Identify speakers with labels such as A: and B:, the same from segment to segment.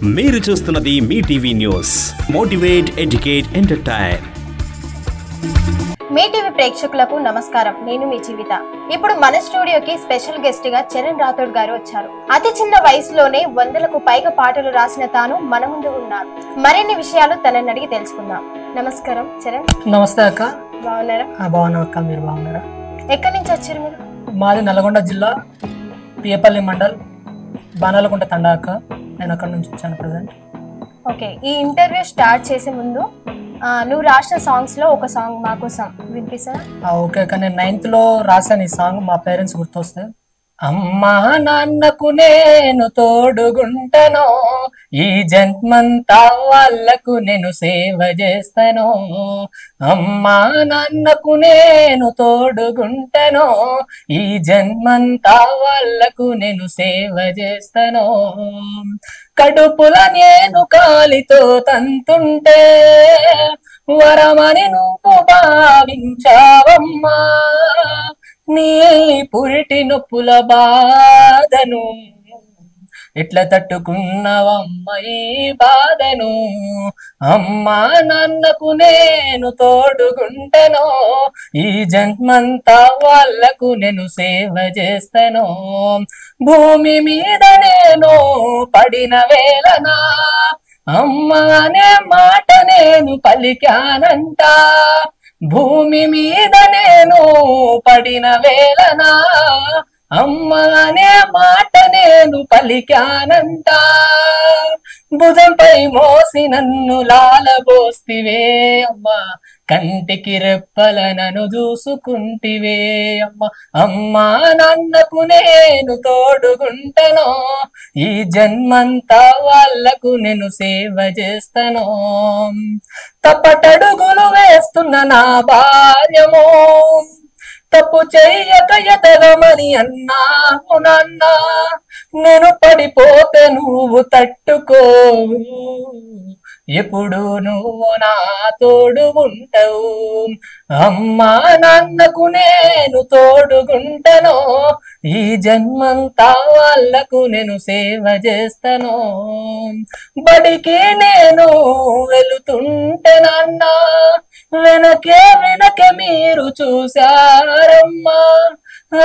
A: మీరు చూస్తున్నది మీ TV news. Motivate, educate, entertain.
B: మీ టీవీ ప్రేక్షకులకు నమస్కారం. నేను మీ జీవిత. ఇప్పుడు మన స్టూడియోకి స్పెషల్ గెస్ట్ గా చరణ్ రాథోడ్ గారు వచ్చారు. అతి చిన్న వయసులోనే 100లకు పైగా పాటలు రాసిన తాను మన ముందు ఉన్నారు. మరిన్ని విషయాలు తనని అడిగి తెలుసుకుందాం. నమస్కారం చరణ్.
C: నమస్తే అక్క.
B: బాగున్నారా?
C: బాగున్నా అక్క, మీరు బాగున్నారా?
B: ఎక్కడి నుంచి వచ్చారు మీరు?
C: మాది నల్గొండ జిల్లా పియపల్లి మండల్ బాణాలగుంట తండా అక్క. నేను అక్కడ నుంచి వచ్చాను ప్రజెంట్.
B: ఓకే, ఈ ఇంటర్వ్యూ స్టార్ట్ చేసే ముందు నువ్వు రాసిన సాంగ్స్ లో ఒక సాంగ్ మా కోసం వినిపిస్తారా?
C: ఓకే అక్క. నేను 9th లో రాశాను ఈ సాంగ్. మా పేరెంట్స్ గుర్తొస్తే, అమ్మా నాన్నకు నేను తోడుగుంటను, ఈ జన్మంతా వాళ్ళకు నేను సేవ చేస్తాను. అమ్మా నాన్నకు నేను తోడుగుంటను, ఈ జన్మంతా వాళ్ళకు నేను సేవ చేస్తాను. కడుపుల నేను కాలితో తంతుంటే వరమని నువ్వు భావించావమ్మా, నీ పురిటి నొప్పుల బాధను ఎట్లా తట్టుకున్నావమ్మ ఈ బాధను. అమ్మా నాన్నకు నేను తోడుగుంటను, ఈ జన్మంతా వాళ్ళకు నేను సేవ చేస్తాను. భూమి మీద నేను పడిన వేళనా అమ్మ అనే మాట నేను పలికానంట. భూమి మీద నేను పడిన వేళనా అమ్మ అనే మాట నేను పలికానంట. భుజంపై మోసి నన్ను లాలబోస్తివే అమ్మా, కంటికి రెప్పల నన్ను చూసుకుంటివే అమ్మ. అమ్మా నాన్నకు నేను తోడుగుంటను, ఈ జన్మంతా వాళ్ళకు నేను సేవ చేస్తాను. తప్పటడుగులు వేస్తున్న నా భార్యమో, తప్పు చెయ్యక ఎదగమని అన్నావు నాన్న, నేను పడిపోతే నువ్వు తట్టుకోవు, ఎప్పుడు నువ్వు నా తోడు ఉంటావు. అమ్మా నాన్నకు నేను తోడుగుంటను, ఈ జన్మంతా వాళ్ళకు నేను సేవ చేస్తాను. బడికి నేను వెళుతుంటే నాన్న వెనకే మీరు చూశారమ్మా.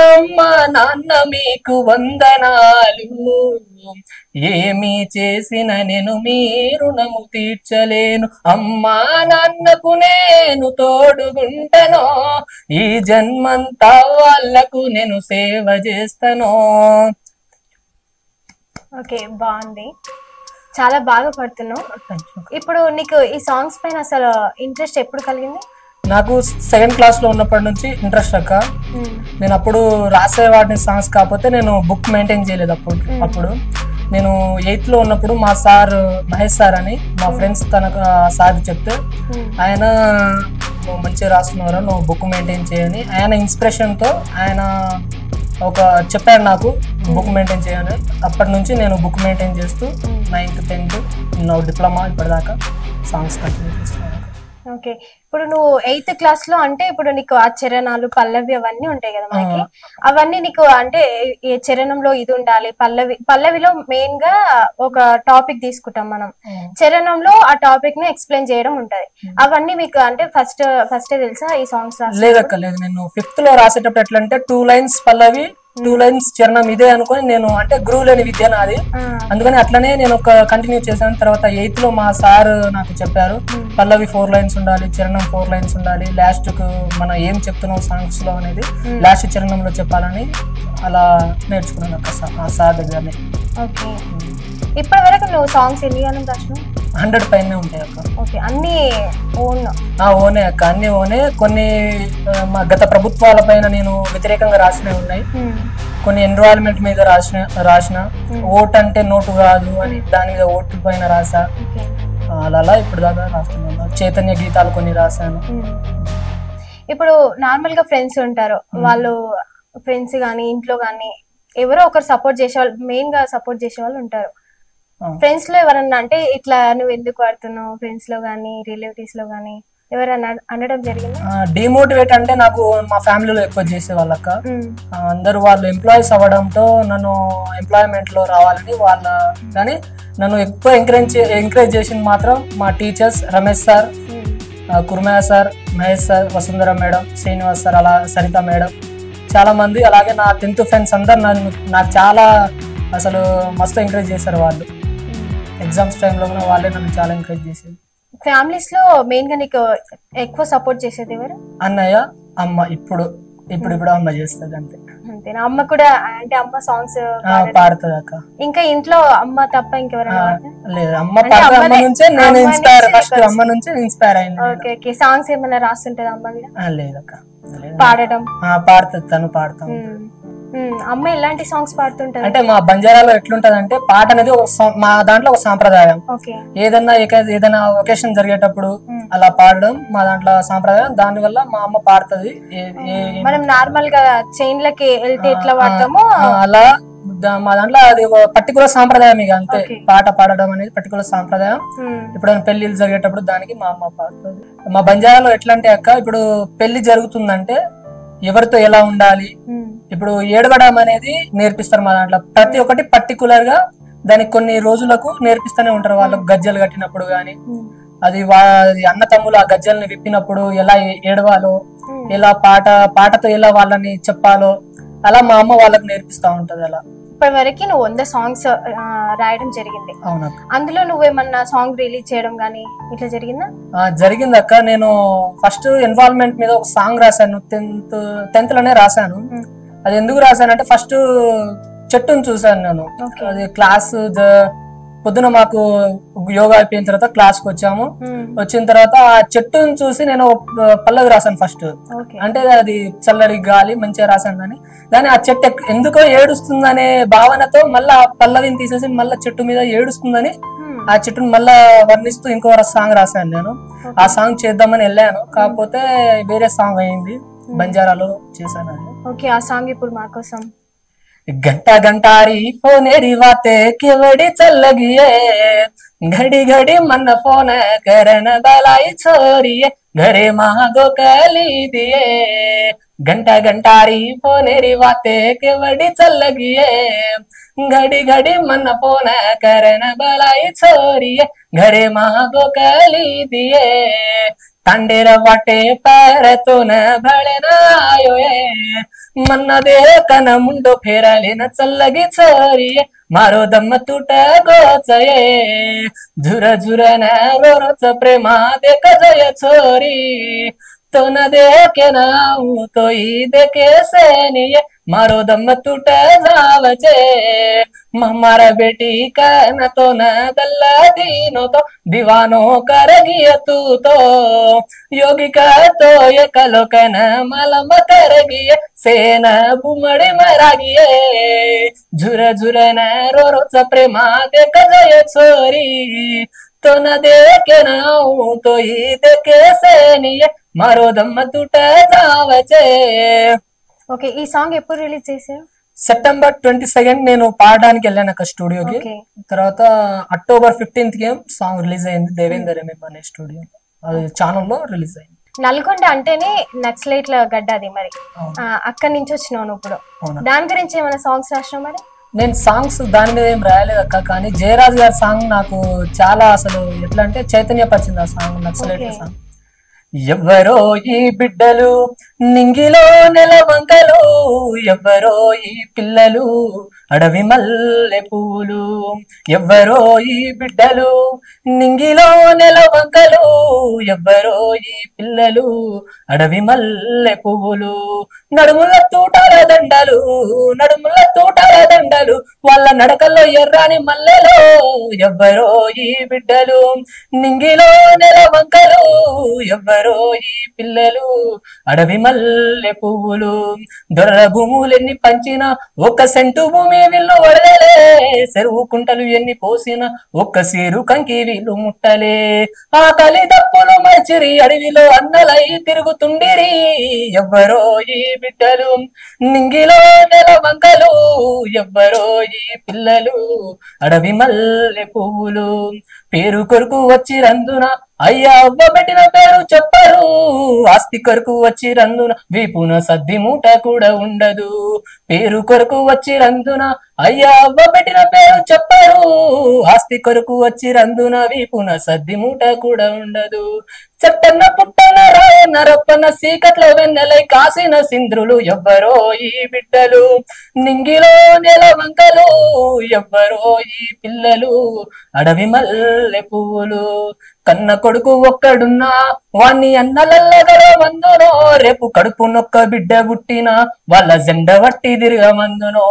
C: అమ్మా నాన్న మీకు వందనాలు, ఏమి చేసిన నేను మీ రుణము తీర్చలేను. అమ్మా నాన్నకు నేను తోడుగుంటను, ఈ జన్మంతా వాళ్ళకు నేను సేవ చేస్తాను.
B: ఓకే, బాగుంది, చాలా బాగా పడుతున్నావు. ఇప్పుడు నీకు ఈ సాంగ్స్ పైన అసలు ఇంట్రెస్ట్ ఎప్పుడు కలిగింది?
C: నాకు 2nd క్లాస్ లో ఉన్నప్పటి నుంచి ఇంట్రెస్ట్ అక్క. నేను అప్పుడు రాసేవాడిని సాంగ్స్, కాకపోతే నేను బుక్ మెయింటైన్ చేయలేదు అప్పుడు. నేను 8th లో ఉన్నప్పుడు మా సార్ మహేష్ సార్ అని మా ఫ్రెండ్స్ తనకు సార్ చెప్తే, ఆయన నువ్వు మంచిగా రాస్తున్నారా, నువ్వు బుక్ మెయింటైన్ చేయని ఆయన ఇన్స్పిరేషన్ తో ఆయన ఒక చెప్పాడు నాకు బుక్ మెయింటైన్ చేయని. అప్పటి నుంచి నేను బుక్ మెయింటైన్ చేస్తూ 9th 10th డిప్లొమా ఇప్పటిదాకా సాంగ్స్ కంటిన్యూ చేస్తున్నాను.
B: ఓకే, ఇప్పుడు నువ్వు 8th క్లాస్ లో అంటే ఇప్పుడు నీకు ఆ చరణాలు పల్లవి అవన్నీ ఉంటాయి కదా మనకి, అవన్నీ నీకు అంటే ఈ చరణంలో ఇది ఉండాలి, పల్లవిలో మెయిన్ గా ఒక టాపిక్ తీసుకుంటాం మనం, చరణంలో ఆ టాపిక్ ని ఎక్స్ప్లెయిన్ చేయడం ఉంటది. అవన్నీ మీకు అంటే ఫస్ట్ తెలుసా ఈ సాంగ్స్?
C: లేదక్క, లేదు. నేను 5th లో రాసేటప్పుడు ఎట్లా అంటే 2 lines పల్లవి 2 lines చరణం ఇదే అనుకొని నేను, అంటే గురువు లేని విద్య నాది, అందుకని అట్లనే నేను ఒక కంటిన్యూ చేశాను. తర్వాత 8th లో మా సార్ నాకు చెప్పారు పల్లవి 4 lines ఉండాలి, చరణం 4 lines ఉండాలి, లాస్ట్ కు మనం ఏం చెప్తున్నాం సాంగ్స్ లో అనేది లాస్ట్ చరణంలో చెప్పాలని అలా నేర్చుకున్నాను అక్క ఆ సార్ దగ్గరనే.
B: ఓకే, ఇప్పటి వరకు నువ్వు సాంగ్స్ ఎన్ని గానం రాసినావు?
C: 100 పైనే ఉంటాయి అక్క.
B: ఓకే, అన్ని
C: ఓనే అక్క, అన్ని ఓనే. కొన్ని మా గత ప్రభుత్వాల పైన నేను వ్యతిరేకంగా రాసినవి ఉన్నాయి, కొన్ని ఎన్విరాన్మెంట్ మీద రాసిన ఓట్ అంటే నోటు కాదు అని దాని మీద ఓటు పైన రాసా. అలా ఇప్పుడు దాకా రాస్తున్నాను. చైతన్య గీతాలు కొన్ని రాశాను.
B: ఇప్పుడు నార్మల్ గా ఫ్రెండ్స్ ఉంటారు, వాళ్ళు ఫ్రెండ్స్ గానీ ఇంట్లో గానీ ఎవరో ఒకరు సపోర్ట్ చేసేవాళ్ళు, మెయిన్ గా సపోర్ట్ చేసేవాళ్ళు ఉంటారు. ఫ్రెండ్స్ లో ఎవరన్నా అంటే ఇట్లా నువ్వు ఎందుకు వాడుతున్నావు, ఫ్రెండ్స్ లో గానీ రిలేటివ్స్ లో గానీ ఎవరైనా అనడం జరిగింది?
C: డిమోటివేట్ అంటే నాకు మా ఫ్యామిలీలో ఎక్కువ చేసేవాళ్ళక్క. అందరూ వాళ్ళు ఎంప్లాయీస్ అవ్వడంతో నన్ను ఎంప్లాయ్మెంట్ లో రావాలని వాళ్ళ కానీ నన్ను ఎక్కువ ఎంకరేజ్ చేసింది మాత్రం మా teachers Ramesh sir, Kurmaiah sir, Mahesh sir, Vasundhara madam, Srinivas sir, అలా సరిత మేడం, చాలా మంది. అలాగే నా 10th ఫ్రెండ్స్ అందరు నాకు చాలా అసలు మస్తు ఎంకరేజ్ చేశారు. వాళ్ళు ఎగ్జామ్స్ టైంలో కూడా వాళ్ళే నన్ను చాలా ఎంకరేజ్ చేసేది.
B: ఫ్యామిలీస్ లో మెయిన్ గా నీకు ఎక్కువ సపోర్ట్ చేసేది ఎవరు?
C: అన్నయ్య, అమ్మ. ఇప్పుడు అమ్మ చేస్తుంది అంతే.
B: అంతేనా? అమ్మ కూడా అంటే అమ్మ సాంగ్స్
C: పాడుతుంది అక్క.
B: ఇంకా ఇంట్లో అమ్మ తప్ప ఇంకెవరైనా?
C: లేదు, అమ్మ పాడుతుంది. అమ్మ నుంచే నేను ఇన్స్పైర్, ఫస్ట్ అమ్మ నుంచే ఇన్స్పైర్ అయింది.
B: ఓకే. సాంగ్స్ ఏమైనా రాస్తుంటది అమ్మ కూడా?
C: లేదక్క,
B: పాడటం
C: పాడుతుంది, తను పాడుతాం.
B: అమ్మ ఎలాంటి సాంగ్స్ పాడుతుంటది?
C: అంటే మా బంజారాలో ఎట్లుంటది అంటే పాట అనేది మా దాంట్లో ఒక సాంప్రదాయం. ఏదైనా ఒకేషన్ జరిగేటప్పుడు అలా పాడడం మా దాంట్లో సాంప్రదాయం. దాని వల్ల మా అమ్మ పాడుతుంది.
B: మనం నార్మల్ గా చైన్లకి వెళ్తే ఎట్లా పాడతామో
C: అలా మా దాంట్లో అది ఒక పర్టికులర్ సాంప్రదాయం. ఇక అంతే, పాట పాడడం అనేది పర్టికులర్ సాంప్రదాయం. ఇప్పుడు పెళ్లిళ్ళు జరిగేటప్పుడు దానికి మా అమ్మ పాడుతుంది. మా బంజారాలో ఎట్లా అంటే అక్క, ఇప్పుడు పెళ్లి జరుగుతుందంటే ఎవరితో ఎలా ఉండాలి, ఇప్పుడు ఏడవడం అనేది నేర్పిస్తారు మా దాంట్లో. ప్రతి ఒక్కటి పర్టికులర్ గా దానికి కొన్ని రోజులకు నేర్పిస్తూనే ఉంటారు. వాళ్ళకు గజ్జలు కట్టినప్పుడు గాని, అది అన్న తమ్ములు ఆ గజ్జల్ని విప్పినప్పుడు ఎలా ఏడవాలో, ఎలా పాటతో ఎలా వాళ్ళని చెప్పాలో, అలా మా అమ్మ వాళ్ళకి నేర్పిస్తా ఉంటది. అలా
B: ఇప్పటి వరకు నువ్వు 100 సాంగ్స్ రాయడం జరిగింది.
C: అవునా?
B: అందులో నువ్వేమన్నా సాంగ్ రిలీజ్ చేయడం గానీ ఇట్లా జరిగిందా?
C: జరిగింది అక్క. నేను ఫస్ట్ ఎన్వాల్వ్మెంట్ మీద ఒక సాంగ్ రాశాను. 10th లోనే రాశాను. అది ఎందుకు రాశానంటే, ఫస్ట్ చెట్టును చూసాను నేను. అది క్లాస్ పొద్దున మాకు యోగా అయిపోయిన తర్వాత క్లాస్ కి వచ్చాము. వచ్చిన తర్వాత ఆ చెట్టును చూసి నేను పల్లవి రాశాను ఫస్ట్. అంటే అది చల్లడి గాలి మంచిగా రాశాను కానీ ఆ చెట్టు ఎందుకో ఏడుస్తుందనే భావనతో మళ్ళీ ఆ పల్లవిని తీసేసి మళ్ళీ చెట్టు మీద ఏడుస్తుందని ఆ చెట్టును మళ్ళా వర్ణిస్తూ ఇంకో సాంగ్ రాశాను నేను. ఆ సాంగ్ చేద్దామని వెళ్ళాను, కాకపోతే వేరే సాంగ్ అయింది, బంజారాలో చేశాను అది.
B: ఓకే, ఆ సాంగ్ ఇప్పుడు మా కోసం.
C: घंटा घंटारी फोनेरी बातें केवड़ी चल लगी है, घड़ी घड़ी मन फोन करन बलाई छोरिए, घरे मांगो कली दिए. घंटा घंटारी फोनेरी बातें केवड़ी चल लगी है, घड़ी घड़ी मन फोन करन बलाई छोरिए, घरे मांगो कली दिए. तांडेर वाटे पैर तो न भले न आयो मन्नदे कन मुंडो फेराले न चल्लगी छोरिए, मारो दम तुट गोचये, झुर झुर न रोरोच प्रेमा देख जय छोरी, तो न देखे न तो ही देखे सेनिये, मारो दम टूट जावचे. मारा बेटी का न तो न दल्ला दीनो तो दीवानो कर गिया तू तो, योगी का तो ये कलो कन मलम कर गिए, सेन बुमड़ी मरा गिए, झुर झुर न रो रो प्रेमा देख जय छोरी, तो न देखे न तो ही देखे सेनिये, मारो दम टूट जावचे.
B: ఓకే, ఈ సాంగ్ ఎప్పుడు రిలీజ్ చేసావు?
C: September 22 నేను పాడడానికి వెళ్ళాను అక్క స్టూడియోకి. తర్వాత October 15th కి సాంగ్ రిలీజ్ అయింది దేవేందర్ ఎంఎం అనే స్టూడియో, అది ఛానల్లో రిలీజ్ అయింది.
B: నల్గొండ అంటేనే నక్సలైట్ల గడ్డ అది, మరి అక్కడి నుంచి వచ్చినావు ఇప్పుడు. దాని గురించి ఏమైనా సాంగ్స్ రాసినావు? మరి
C: నేను సాంగ్స్ దాని మీద ఏం రాయలేదు అక్క, కానీ జయరాజ్ గారి సాంగ్ నాకు చాలా అసలు ఎట్లా అంటే చైతన్యపరిచింది ఆ సాంగ్, నక్సలైట్ల సాంగ్. ఎవ్వరో ఈ బిడ్డలు నింగిలో నెలవంకలు, ఎవ్వరో ఈ పిల్లలు అడవి మల్లె పూలు, ఎవ్వరో ఈ బిడ్డలు నింగిలో నెలవంకలు, ఎవ్వరో ఈ పిల్లలు అడవి మల్లె పువ్వులు, నడుముల తూటాల దండలు, నడుముల తూటాల దండలు, వాళ్ళ నడకల్లో ఎర్రాని మల్లెలో, ఎవ్వరో ఈ బిడ్డలు నింగిలో నెలవంకలు, ఎవ్వరో ఈ పిల్లలు అడవి మల్లె పువ్వులు. దొర్ర భూములెన్ని పంచినా ఒక్క సెంటు భూమి వీళ్ళు వడలే, చెరువు కుంటలు ఎన్ని పోసినా ఒక్క సేరు కంకి వీళ్ళు ముట్టలే, ఆకలి దప్పులు మర్చిరి అడవిలో అన్నలై తిరుగుతుండిరి, ఎవ్వరో ఈ బిడ్డలు నింగిలో నెలవంకలు, ఎవ్వరో ఈ పిల్లలు అడవి మల్లె పువ్వులు. పేరు కొరకు వచ్చి రందున అయ్యా అవ్వ పెట్టిన పేరు చెప్పరు, ఆస్తి కొరకు వచ్చి రందున వీపున సద్ది మూట కూడా ఉండదు, పేరు కొరకు వచ్చి రందున అయ్యా అవ్వ పెట్టిన పేరు చెప్పరు, ఆస్తి కొరకు వచ్చి రందున వీపున సద్ది మూట కూడా ఉండదు. చెట్టన్న పుట్టన రాయన్న రప్పన్న సీకట్ల వెన్నెలై కాసిన సింద్రులు ఎవ్వరో ఈ బిడ్డలు, నింగిలో నెల వంకలు ఎవ్వరో ఈ పిల్లలు, అడవి మల్లె పువ్వులు. కన్న కొడుకు ఒక్కడున్నా వాణ్ణి అన్నలల్లగల మందునో, రేపు కడుపు నొక్క బిడ్డ పుట్టిన వాళ్ళ జెండ వట్టి తిరగమందునో.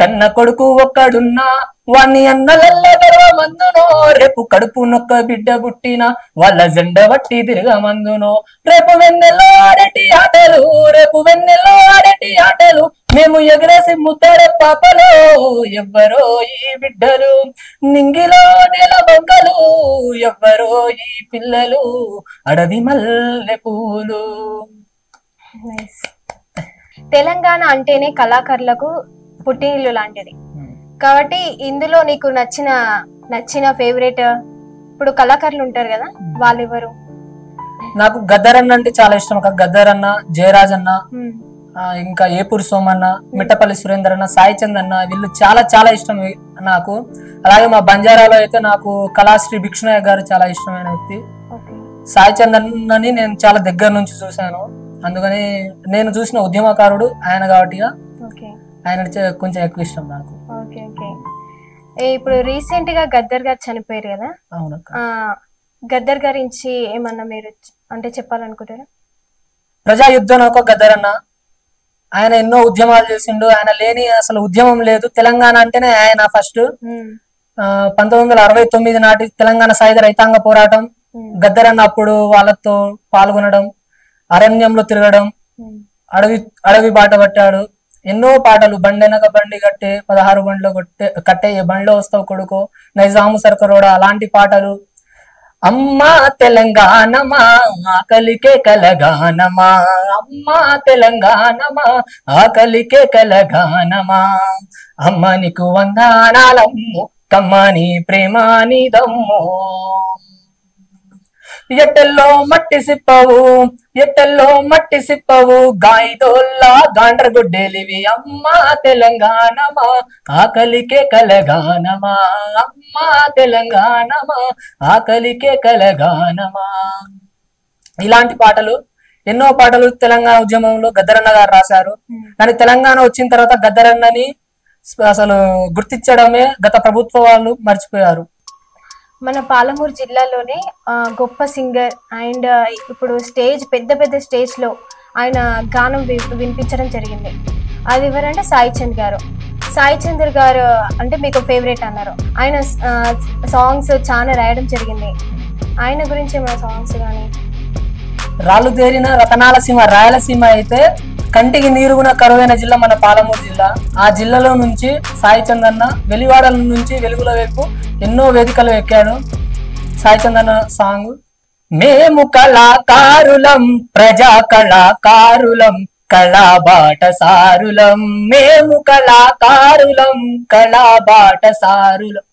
C: కన్న కొడుకు ఒక్కడున్నా వాణ్ణి అన్నలల్లగల మందునో, రేపు కడుపు నొక్క బిడ్డ పుట్టిన వాళ్ళ జెండ వట్టి తిరగమందునో. రేపు వెన్నెల్లో ఆడటి ఆటలు, రేపు వెన్నెల్లో ఆడటి ఆటలు, మేము ఎగరేసి ముద్దడ పాపలు ఎవ్వరో ఈ బిడ్డలు, నింగిలో నెల బంకలు ఎవ్వరో ఈ పిల్లలు, అడవి మల్లె పూలు.
B: తెలంగాణ అంటేనే కళాకారులకు పుట్టినిల్లు లాంటిది కాబట్టి ఇందులో నీకు నచ్చిన ఫేవరెట్ ఇప్పుడు కళాకారులు ఉంటారు కదా, వాళ్ళు ఎవరు?
C: నాకు గద్దర్ అన్న అంటే చాలా ఇష్టం. ఒక గద్దర్ అన్న, జయరాజ్ అన్న, ఇంకా ఏపూరి సోమన్న, మిట్టపల్లి సురేందర్ అన్న, సాయి చంద్ అన్న, వీళ్ళు చాలా చాలా ఇష్టం నాకు. అలాగే మా బంజారాలో అయితే నాకు కళాశ్రీ భిక్షునాయక్ గారు చాలా ఇష్టమైన వ్యక్తి. సాయి చంద్ అన్నని నేను చాలా దగ్గర నుంచి చూశాను, అందుకని నేను చూసిన ఉద్యమకారుడు ఆయన కాబట్టి ఆయన కొంచెం ఎక్కువ ఇష్టం నాకు.
B: ఇప్పుడు రీసెంట్ గా గద్దర్ గారు చనిపోయారు కదా,
C: అవును.
B: గద్దర్ గురించి ఏమన్నా మీరు అంటే చెప్పాలనుకుంటారా?
C: ప్రజా యుద్ధం ఒక గద్దర్ అన్న, ఆయన ఎన్నో ఉద్యమాలు చేసిండు. ఆయన లేని అసలు ఉద్యమం లేదు. తెలంగాణ అంటేనే ఆయన ఫస్ట్. 1969 నాటి తెలంగాణ సాయుధ రైతాంగ పోరాటం, గద్దర్ అన్న అప్పుడు వాళ్ళతో పాల్గొనడం, అరణ్యంలో తిరగడం, అడవి బాట పట్టాడు. ఎన్నో పాటలు, బండెనక బండి కట్టే 16 బండ్లో కట్టే ఏ బండ్లో వస్తావు కొడుకో, నైజాము సర్కరోడ, అలాంటి పాటలు. అమ్మా తెలంగాణమా ఆకలికే కలగానమా, అమ్మా తెలంగాణమా ఆకలికే కలగానమా, అమ్మ నీకు వందనాలమ్ము కమ్మని ప్రేమానిదమ్ము. ఎట్టెల్లో మట్టి సిప్పవు, ఎట్టెల్లో మట్టి సిప్పవు, గాయిదోల్లా గాండ్ర గుడ్డేలివి, అమ్మా తెలంగాణమా ఆకలికే కలగానమా, అమ్మా తెలంగాణమా ఆకలికే కలగానమా. ఇలాంటి పాటలు, ఎన్నో పాటలు తెలంగాణ ఉద్యమంలో గద్దరన్న గారు రాశారు. కానీ తెలంగాణ వచ్చిన తర్వాత గద్దరన్నని అసలు గుర్తించడమే గత ప్రభుత్వ వాళ్ళు మర్చిపోయారు.
B: మన పాలమూరు జిల్లాలోనే గొప్ప సింగర్ అండ్ ఇప్పుడు పెద్ద పెద్ద స్టేజ్ లో ఆయన గానం వినిపించడం జరిగింది. అది ఎవరంటే సాయి చంద్ గారు. సాయి చంద్ర గారు అంటే మీకు ఫేవరెట్ అన్నారు. ఆయన సాంగ్స్ చాలా రాయడం జరిగింది. ఆయన గురించి ఏమైనా సాంగ్స్ కానీ?
C: రాళ్ళు తేరిన రతనాల సీమ రాయలసీమ అయితే కంటికి నీరుగున కరువైన జిల్లా మన పాలమూరు జిల్లా. ఆ జిల్లాలో నుంచి సాయి చంద్ అన్న వెలివాడల నుంచి వెలుగుల వైపు ఎన్నో వేదికలు ఎక్కాడు. సాయి చంద్ అన్న సాంగ్, మేము కళాకారులం ప్రజా కళాకారులం కళాబాట సారులం, మేము కళాకారులం కళాబాట సారులం,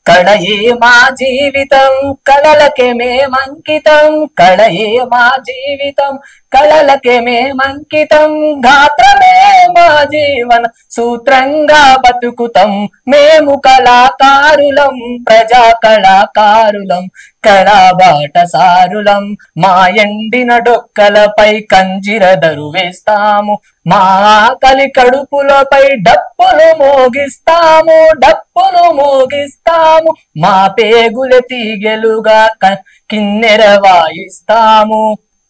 C: కళయే మా జీవితం కళలకే మేమంకితం, కళయే మా జీవితం కళలకే మేమంకితం, గాత్రమే మా జీవన సూత్రంగా బతుకుతం, మేము కళాకారులం ప్రజా కళాకారులం కళాబాట సారులం, మా ఎండిన డొక్కలపై కంజిర దరువేస్తాము, మా ఆకలి కడుపులపై డప్పులు మోగిస్తాము, డప్పులు మోగిస్తాము, మా పేగుల తీగెలుగా కిన్నెర వాయిస్తాము.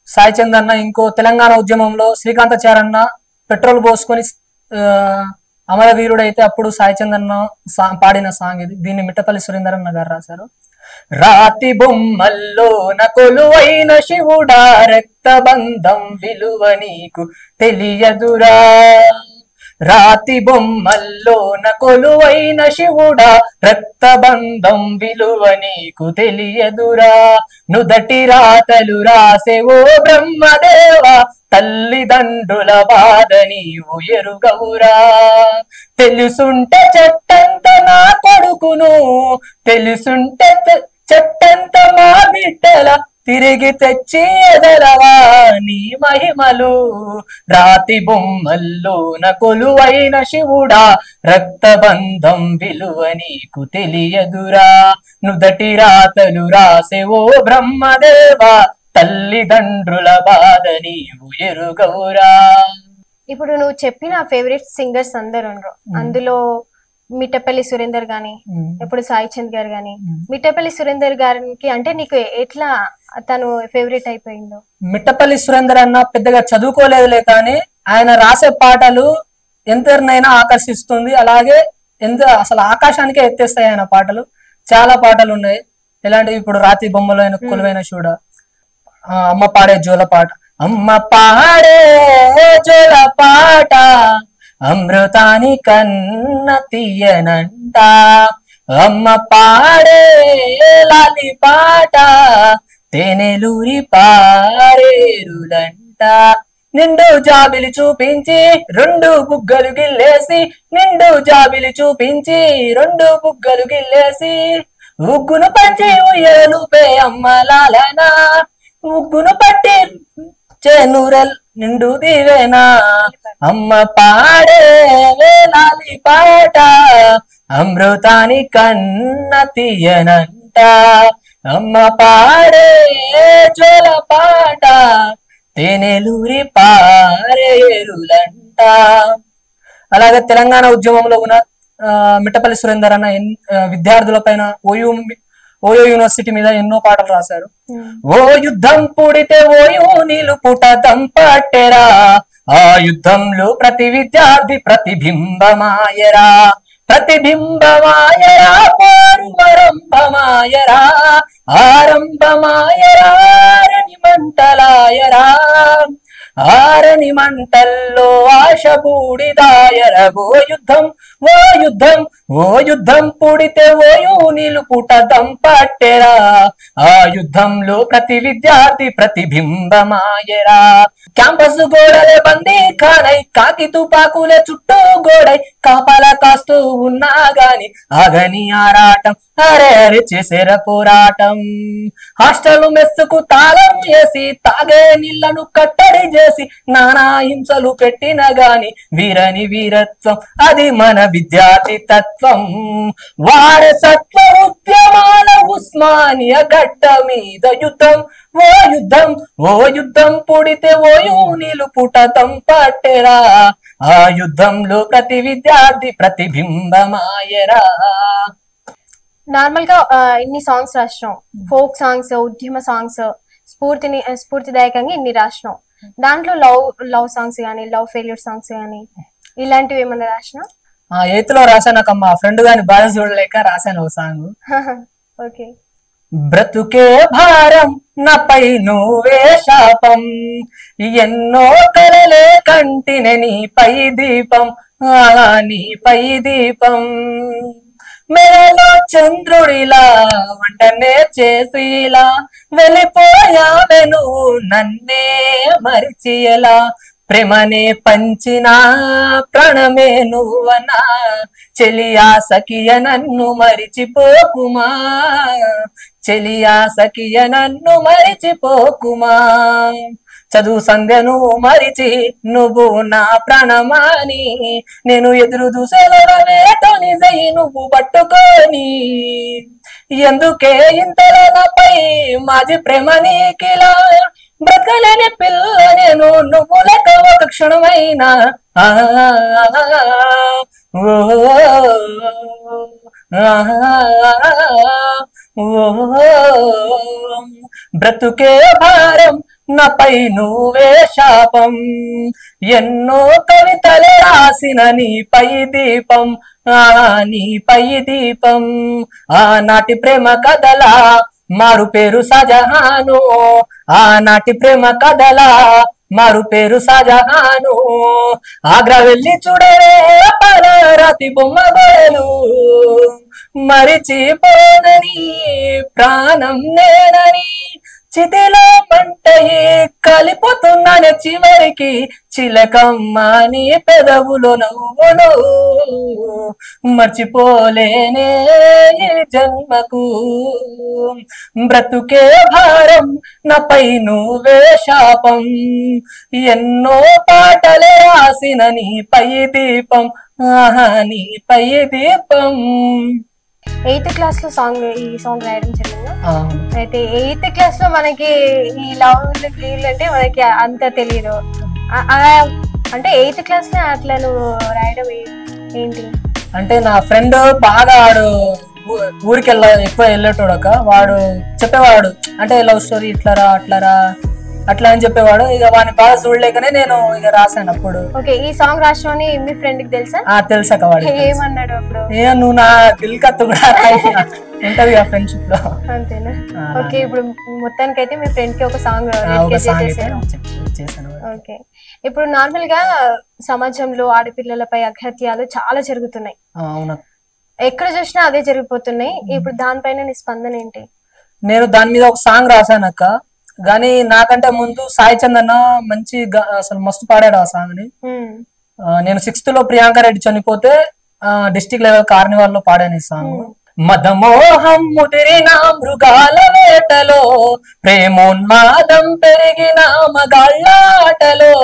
C: సాయి చంద్ అన్న ఇంకో తెలంగాణ ఉద్యమంలో శ్రీకాంతాచారన్న పెట్రోల్ పోసుకొని అమరవీరుడైతే అప్పుడు సాయి చంద్ అన్న పాడిన సాంగ్ ఇది. దీన్ని మిట్టపల్లి సురేందర్ అన్న గారు రాశారు. రాతి బొమ్మల్లోన కొలువైన శివుడా రక్తబంధం విలువ నీకు తెలియదురా, రాతి బొమ్మల్లోన కొలువైన శివుడా రక్తబంధం విలువ నీకు తెలియదురా, నుదటి రాతలు రాసేవో బ్రహ్మదేవా తల్లిదండ్రుల బాధ నీవు ఎరుగవురా, తెలుసుంటే చెట్టంత నా కొడుకును, తెలుసుంటే చెట్టంత మా బిడ్డల తిరిగి తెచ్చి ఎదరవా నీ మహిమలు రాతి బొమ్మల్లోన కొలువైన శివుడా రక్తబంధం విలువ నీకు తెలియదురా నుదటి రాతలు రాసెవో బ్రహ్మదేవా తల్లిదండ్రుల బాధ నీవు ఎరుగవురా.
B: ఇప్పుడు నువ్వు చెప్పిన ఫేవరెట్ సింగర్స్ అందరు ఉన్నారు. అందులో మిట్టపల్లి సురేందర్ గాని, ఇప్పుడు సాయి చంద్ గారు గాని. మిట్టపల్లి సురేందర్ గారికి అంటే నీకు ఎట్లా తను ఫేవరెట్ అయిపోయిందో?
C: మిట్టపల్లి సురేందర్ అన్న పెద్దగా చదువుకోలేదులే, కానీ ఆయన రాసే పాటలు ఎంతనైనా ఆకర్షిస్తుంది. అలాగే అసలు ఆకాశానికే ఎత్తేస్తాయి ఆయన పాటలు. చాలా పాటలు ఉన్నాయి. ఎలాంటివి ఇప్పుడు రాతి బొమ్మలో ఆయన కొలువైన చూడ, అమ్మ పాడే జోల పాట, అమ్మ పాడే జోల పాట అమృతాని కన్న తీయనంట, అమ్మ పాడే లాలి పాట తేనెలూరి పారేరులంట, నిండు జాబిలి చూపించి రెండు బుగ్గలు గిల్లేసి, నిండు జాబిలి చూపించి రెండు బుగ్గలు గిల్లేసి, ఉగ్గును పంచి ఉయ్యలుపే అమ్మ లాలనా, ఉగ్గును పట్టి చేనూరల్ నిండు దివేనా, అమ్మ పాడే లాలి పాట అమృతాని కన్న తీయనంట, అమ్మ పాడే జోల పాట తేనెలూరి పారేరులంట. అలాగే తెలంగాణ ఉద్యమంలో ఉన్న మిట్టపల్లి సురేందర్ అన్న విద్యార్థుల పైన ఓయో యూనివర్సిటీ మీద ఎన్నో పాటలు రాశారు. ఓ యుద్ధం పుడితే ఓయో నిలుపుట దంపట్టెరా, ఆ యుద్ధంలో ప్రతి విద్యార్థి ప్రతిబింబమాయరా, ప్రతిబింబమాయరా పూర్వరంభమాయరా, ఆరంభమాయరా ఆరని మంటలాయరా, ఆరని మంటల్లో ఆశ బూడిదాయర, ఓ యుద్ధం ఓ యుద్ధం ఓ యుద్ధం పుడితే ఓయో నిలుపుట దంపట్టెరా, ఆ యుద్ధంలో ప్రతి విద్యార్థి ప్రతిబింబమాయరా, క్యాంపస్ గోడలే బందీ ఖానై కాకి తుపాకులే చుట్టూ గోడై కాపలా కాస్తూ ఉన్నా గాని ఆగని ఆరాటం అరే అరే చేసేర పోరాటం, హాస్టల్ మెస్సుకు తాళం వేసి తాగే నీళ్లను కట్టడి చేసి నానా హింసలు పెట్టిన గాని వీరని వీరత్వం అది మన విద్యార్థి తత్వం, వారసత్వ ఉద్యమాల ఉస్మానియా గడ్డ మీద యుద్ధం ఓ యుద్ధం ఓ యుద్ధం పుడితే ఓయో నిలుపుట దంపట్టెరా, ఆ యుద్ధంలో ప్రతి విద్యార్థి ప్రతిబింబమాయరా.
B: నార్మల్ గా ఇన్ని సాంగ్స్ రాసినాం, ఫోక్ సాంగ్స్, ఉద్యమ సాంగ్స్, స్ఫూర్తిదాయకంగా ఇన్ని రాసినాం. దాంట్లో లవ్ సాంగ్స్ గానీ, లవ్ ఫెయిల్యూర్ సాంగ్స్ గానీ ఇలాంటివి ఏమన్నా రాసినా?
C: ఎయిత్ లో రాశాను, మా ఫ్రెండ్ గాని బాధ చూడలేక రాశాను ఓ సాంగ్.
B: ఓకే.
C: బ్రతుకే భారం నాపై నువ్వే శాపం, ఎన్నో కలలే కంటినే నీపై దీపం, నీపై దీపం, మెడలో చంద్రుడిలా వంటనే చేసిలా వెళ్ళిపోయావే నువ్వు నన్నే మరిచియలా, ప్రేమనే పంచిన ప్రాణమే నువ్వనా చెలియా సఖియ నన్ను మరిచిపోకుమా, చెలియా సఖియ నన్ను మరిచిపోకుమా, చదువు సంధ్యను మరిచి నువ్వు నా ప్రాణమాని, నేను ఎదురు చూసేలవేతో నిజై నువ్వు పట్టుకొని, ఎందుకే ఇంతలో నాపై మాజీ ప్రేమ నీకిలా, బ్రతకలేని పిల్ల నేను నువ్వు లెక్క ఒక క్షణమైనా, బ్రతుకే భారం నాపై నువ్వే శాపం, ఎన్నో కవితలే రాసిన నీపై దీపం, నీపై దీపం, ఆనాటి ప్రేమ కథలా మారు పేరు షాజహాను, ఆనాటి ప్రేమ కథలా మారు పేరు షాజహాను, ఆగ్రా వెళ్ళి చూడరే రాతి బొమ్మ గోడలు, మరిచిపోనని ప్రాణం నేనని చితిలో మంటయి కాలిపోతున్నానే చివరికి చిలకమ్మ నీ పెదవులో నవ్వును మర్చిపోలేనే ఈ జన్మకు బ్రతుకే భారం నాపై నువ్వే శాపం ఎన్నో పాటలే రాసిన నీపై దీపం ఆహా నీపై దీపం.
B: 8th క్లాస్ లో ఈ సాంగ్ రాయడం జరిగిందా? అయితే 8th క్లాస్ లో మనకి ఈ లవ్ ఫీల్ అంటే మనకి అంత తెలియదు. అంటే 8th క్లాస్ లో అట్లా నువ్వు రాయడం ఏంటి?
C: అంటే నా ఫ్రెండ్ బాగా వాడు ఊరికి ఎక్కువ వెళ్ళేటోడక వాడు చెప్పేవాడు అంటే లవ్ స్టోరీ ఇట్లరా అట్లరా అట్లా అని చెప్పేవాడు. ఇక వాడిని బాగా చూడలేకనే నేను ఇక రాశాను అప్పుడు.
B: ఓకే, ఈ సాంగ్ రాసినని మీ ఫ్రెండ్ కి తెలుసా?
C: తెలుసాక వాడు
B: ఏమన్నాడు అప్పుడు?
C: నువ్వు నా దిల్ కత్తు కూడా ఉంటది ఆ ఫ్రెండ్షిప్ లో.
B: అంతేనా? ఓకే, ఇప్పుడు మొత్తానికి అయితే మీ ఫ్రెండ్ కి ఒక సాంగ్
C: చేశాను.
B: ఓకే, ఇప్పుడు నార్మల్ గా సమాజంలో ఆడపిల్లలపై అఘాత్యాలు చాలా జరుగుతున్నాయి.
C: అవును,
B: ఎక్కడ చూసినా అదే జరిగిపోతున్నాయి. ఇప్పుడు దానిపైన నీ స్పందన ఏంటి?
C: నేను దాని మీద ఒక సాంగ్ రాశాను అక్క. గానీ నాకంటే ముందు సాయి చందన్న మంచి అసలు మస్తు పాడాడు ఆ సాంగ్ ని. నేను 6th లో ప్రియాంక రెడ్డి చనిపోతే డిస్ట్రిక్ట్ లెవెల్ కార్నివాల్ లో పాడాను ఈ సాంగ్. మదమోహం ముదిరిన మృగాల వేటలో ప్రేమోన్మాదం పెరిగిన మగాళ్ళాటలో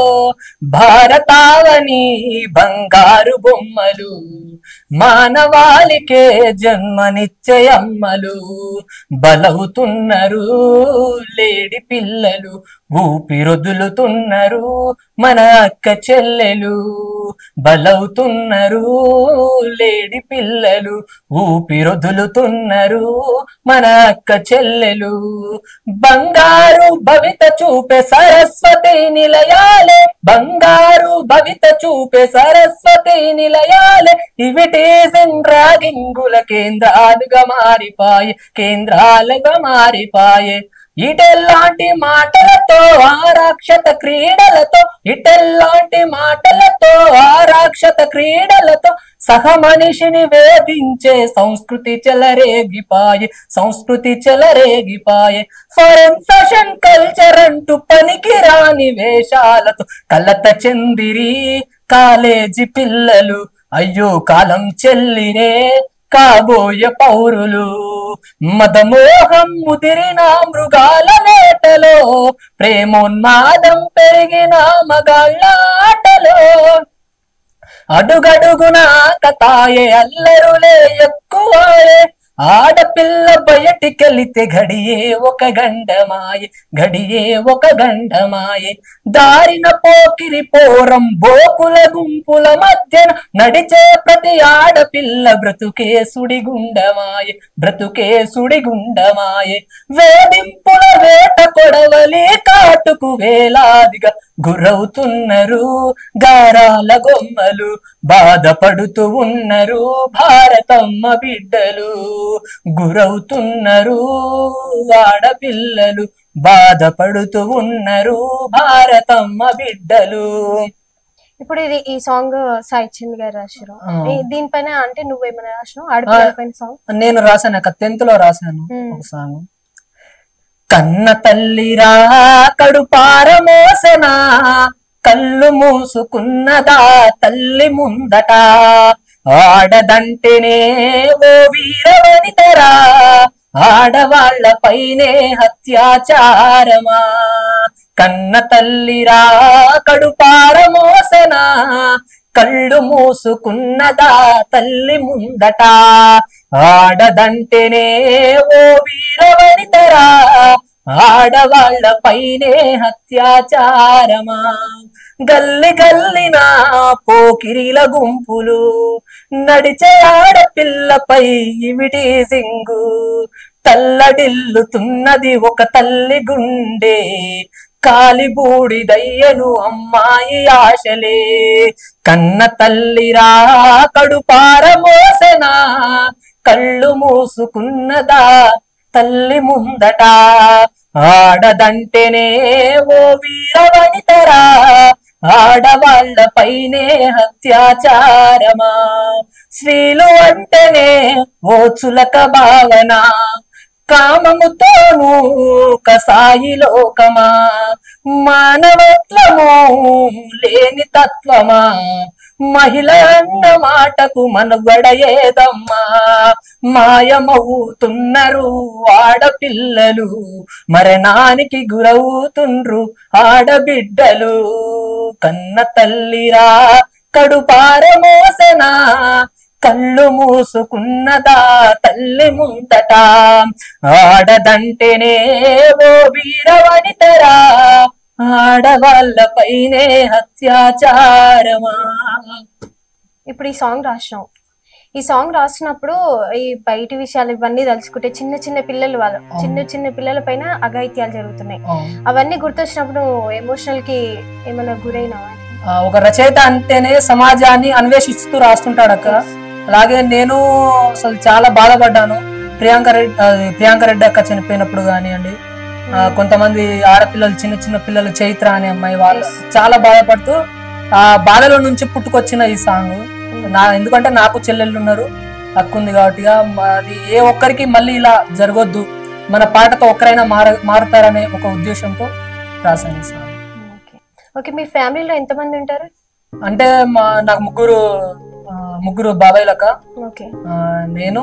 C: భారతావని బంగారు బొమ్మలు మానవాళికే జన్మనిచ్చే అమ్మలు బలవుతున్నారు లేడి పిల్లలు ఊపిరొదులుతున్నారు మన అక్క చెల్లెలు బలవుతున్నారు లేడి పిల్లలు ఊపిరొదులుతున్నారు మన అక్క చెల్లెలు బంగారు భవిత చూపే సరస్వతి నిలయాలే బంగారు భవిత చూపే సరస్వతి నిలయాలే ఇవిటి సింద్రాగింగుల కేంద్రాలుగా మారిపాయే ఇటెల్లాంటి మాటలతో ఆరాక్షత క్రీడలతో ఇటెల్లాంటి మాటలతో ఆరాక్షత క్రీడలతో సహ మనిషిని వేధించే సంస్కృతి చెలరేగిపాయే ఫారెన్ ఫ్యాషన్ కల్చర్ అంటూ పనికి రాని వేషాలతో కలత చెందిరి కాలేజీ పిల్లలు అయ్యో కాలం చెల్లిరే కాబోయే పౌరులు మదమోహం ముదిరిన మృగాల వేటలో ప్రేమోన్మాదం పెరిగిన మగాళ్ళాటలో అడుగడుగున కతాయే అల్లరులే ఎక్కువాయే ఆడపిల్ల బయటికెళితే ఘడియే ఒక గండమాయే దారిన పోకిరి పోరం బోకుల గుంపుల మధ్యన నడిచే ప్రతి ఆడపిల్ల బ్రతుకే సుడిగుండమాయే వేధింపుల వేట కొడవలి కాటుకు వేలాదిగా గురవుతున్నారు గారాల గొమ్మలు బాధపడుతూ ఉన్నారు భారతమ్మ బిడ్డలు గురవుతున్నారు ఆడపిల్లలు బాధపడుతూ ఉన్నారు భారతమ్మ బిడ్డలు.
B: ఇప్పుడు ఈ సాంగ్ సాయి చంద్ గారు రాశారు. దీనిపైన అంటే నువ్వేమైనా రాసినావు ఆడపిల్లలపైన సాంగ్?
C: నేను రాశాను 10th లో రాశాను ఒక సాంగ్. కన్న తల్లిరా కడుపారమోసనా కళ్ళు మూసుకున్నదా తల్లి ముందట ఆడదంటేనే ఓ వీరవనితరా ఆడవాళ్ల పైనే అత్యాచారమా కన్న తల్లిరా కడుపారమోసనా కళ్ళు మూసుకున్నదా తల్లి ముందట ఆడదంటేనే ఓ వీరవనితరా ఆడవాళ్ల పైనే అత్యాచారమా గల్లి గల్లిన పోకిరిల గుంపులు నడిచే ఆడపిల్లపై ఇవిటి సింగు తల్లడిల్లుతున్నది ఒక తల్లి గుండె కాలిబూడిదయ్యను అమ్మాయి ఆశలే కన్న తల్లిరా కడుపారమోసనా కళ్ళు మూసుకున్నదా తల్లి ముందట ఆడదంటేనే ఓ వీరవనితరా ఆడవాళ్ల పైనే అత్యాచారమా స్త్రీలు అంటేనే ఓ చులక భావన కామముతోను కసాయి లోకమా, మానవత్వము లేని తత్వమా, మహిళ అన్న మాటకు మనుగడ ఏదమ్మా, మాయమవుతున్నారు ఆడపిల్లలు, మరణానికి గురవుతుండ్రు ఆడబిడ్డలు, కన్న తల్లిరా కడుపార మోసనా, కళ్ళు మూసుకున్నదా తల్లి ముందట, ఆడదంటేనే ఓ వీరవనితరా, ఆడవాళ్ళపైనే అత్యాచారమా.
B: ఇప్పుడు ఈ సాంగ్ రాసినావు, ఈ సాంగ్ రాసినప్పుడు ఈ బయటి విషయాలు ఇవన్నీ తలుచుకుంటే చిన్న చిన్న పిల్లలు వాళ్ళు చిన్న పిల్లల పైన అఘాయిత్యాలు జరుగుతున్నాయి, అవన్నీ గుర్తొచ్చినప్పుడు ఎమోషనల్ కి ఏమైనా గురైనావా?
C: ఒక రచయిత అంటేనే సమాజాన్ని అన్వేషిస్తూ రాస్తుంటాడు అక్క. అలాగే నేను అసలు చాలా బాధపడ్డాను. ప్రియాంక రెడ్డి అక్క చనిపోయినప్పుడు కానివ్వండి, కొంతమంది ఆడపిల్లలు చిన్న పిల్లలు చైత్ర అనే అమ్మాయి వాళ్ళు చాలా బాధపడుతూ ఆ బాధలో నుంచి పుట్టుకొచ్చిన ఈ సాంగ్. ఎందుకంటే నాకు చెల్లెళ్ళు ఉన్నారు, హక్కుంది కాబట్టి అది ఏ ఒక్కరికి మళ్ళీ ఇలా జరగొద్దు, మన పాటతో ఒక్కరైనా మారుతారనే ఒక ఉద్దేశంతో రాశాను ఈ సాంగ్.
B: ఓకే, మీ ఫ్యామిలీలో ఎంతమంది ఉంటారు?
C: అంటే నాకు ముగ్గురు బాబాయ్లక్క, నేను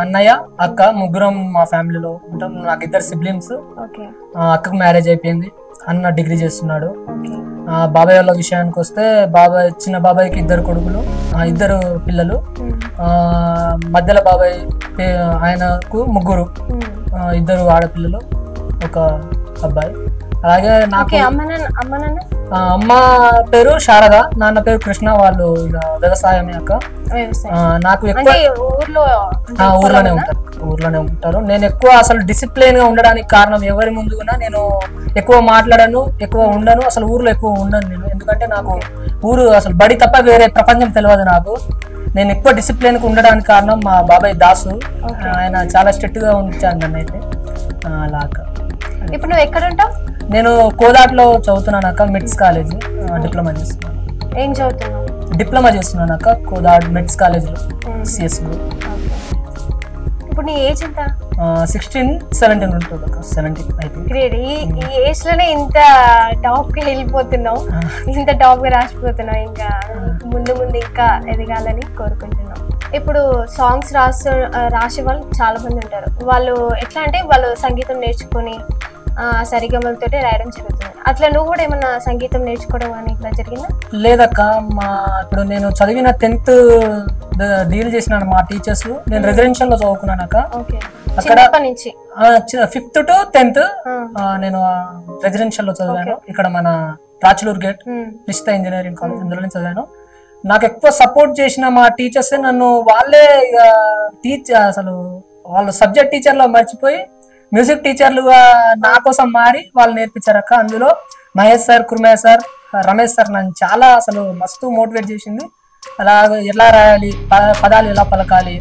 C: అన్నయ్య అక్క, ముగ్గురం మా ఫ్యామిలీలో ఉంటాం. నాకు 2 సిబ్లింగ్స్. అక్కకు మ్యారేజ్ అయిపోయింది, అన్న డిగ్రీ చేస్తున్నాడు. బాబాయ్ వాళ్ళ విషయానికి వస్తే చిన్న బాబాయ్కి 2 కొడుకులు, 2 పిల్లలు. మధ్యలో బాబాయ్ ఆయనకు 3, 2 ఆడపిల్లలు, 1 అబ్బాయి. అలాగే నాకు అమ్మ పేరు శారద, నాన్న పేరు కృష్ణ. వాళ్ళు వ్యవసాయమే అక్క. నాకు ఎక్కువ ఊర్లోనే ఉంటారు. నేను ఎక్కువ అసలు డిసిప్లిన్ గా ఉండడానికి కారణం ఎవరి ముందు కూడా నేను ఎక్కువ మాట్లాడను, ఎక్కువ ఉండను, అసలు ఊర్లో ఎక్కువ ఉండను నేను. ఎందుకంటే నాకు ఊరు అసలు బడి తప్ప వేరే ప్రపంచం తెలియదు నాకు. నేను ఎక్కువ డిసిప్లిన్ గా ఉండడానికి కారణం మా బాబాయ్ దాసు. ఆయన చాలా స్ట్రిక్ట్ గా ఉంచాను నన్ను అయితే. అలాగా.
B: ఇప్పుడు నువ్వు ఎక్కడ ఉంటావు?
C: నేను కోదాట్లో చదువుతున్నాను అక్క, మిడ్స్ కాలేజ్ డిప్లొమా చేస్తున్నాను.
B: ఏం చదువుతున్నావు?
C: డిప్లొమా చేస్తున్నాను అక్క, కోదాడ్ మిడ్స్ కాలేజ్ లో సిఎస్ లో.
B: ఇప్పుడు నీ ఏజ్ ఎంత?
C: 16, 17 ఉంటుంది అక్క. 17 అయితే.
B: గ్రేట్. ఈ ఏజ్ లోనే ఇంత టాప్ కి వెళ్ళిపోతున్నావు, ఇంత టాప్ గా రాసిపోతున్నావు. ఇంకా ముందు ఇంకా ఎదగాలని కోరుకుంటున్నావు. ఇప్పుడు సాంగ్స్ రాసే వాళ్ళు చాలా మంది ఉంటారు. వాళ్ళు ఎట్లా అంటే వాళ్ళు సంగీతం నేర్చుకుని సరిగమలతో రాయడం జరుగుతుంది. అట్లా నువ్వు కూడా ఏమన్నా సంగీతం నేర్చుకోవడం అని ఇట్లా జరిగిందా?
C: లేదక్క. ఇప్పుడు నేను చదివిన 10th డీల్ చేసినాను మా టీచర్స్. నేను రెసిడెన్షియల్ లో చదువుకున్నాను అక్క. అక్కడ 5th to 10th నేను రెసిడెన్షియల్ లో చదివాను. ఇక్కడ మన రాచలూరు గేట్ నిశ్చిత ఇంజనీరింగ్ కాలేజ్, అందులోనే చదివాను. నాకు ఎక్కువ సపోర్ట్ చేసిన మా టీచర్స్ నన్ను వాళ్ళే అసలు వాళ్ళు సబ్జెక్ట్ టీచర్ లో మర్చిపోయి మ్యూజిక్ టీచర్లుగా నా కోసం మారి వాళ్ళు నేర్పించారు అక్క. అందులో Mahesh sir, Kurmaiah sir, Ramesh sir నన్ను చాలా అసలు మస్తు మోటివేట్ చేసింది. అలాగే ఎలా రాయాలి, పదాలు ఎలా పలకాలి,